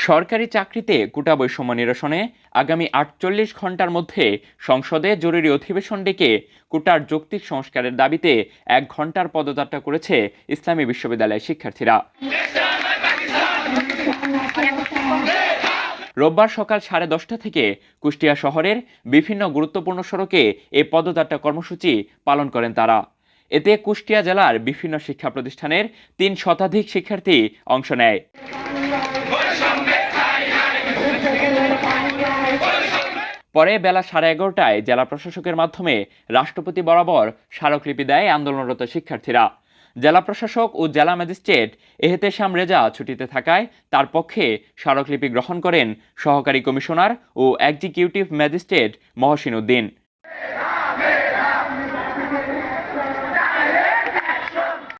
সরকারি চাকরিতে কোটা বৈষম্য নিরসনে আগামী ৪৮ ঘণ্টার মধ্যে সংসদে জরুরি অধিবেশন ডেকে কোটার যৌক্তিক সংস্কারের দাবিতে ১ ঘণ্টার পদযাত্রা করেছে ইসলামী বিশ্ববিদ্যালয়ের শিক্ষার্থীরা। রোববার সকাল 10:30 থেকে কুষ্টিয়া শহরের বিভিন্ন গুরুত্বপূর্ণ সড়কে এই পদযাত্রা কর্মসূচি পালন করেন তারা। এতে কুষ্টিয়া জেলার বিভিন্ন শিক্ষা প্রতিষ্ঠানের ৩ শতাধিক শিক্ষার্থী অংশ নেয়। পরে বেলা 11:30টায় জেলা প্রশাসকের মাধ্যমে রাষ্ট্রপতি বরাবর স্মারকলিপি দেয় আন্দোলনরত শিক্ষার্থীরা। জেলা প্রশাসক ও জেলা ম্যাজিস্ট্রেট এহতেশাম রেজা ছুটিতে থাকায় তার পক্ষে স্মারকলিপি গ্রহণ করেন সহকারী কমিশনার ও এক্সিকিউটিভ ম্যাজিস্ট্রেট মহসিন উদ্দিন।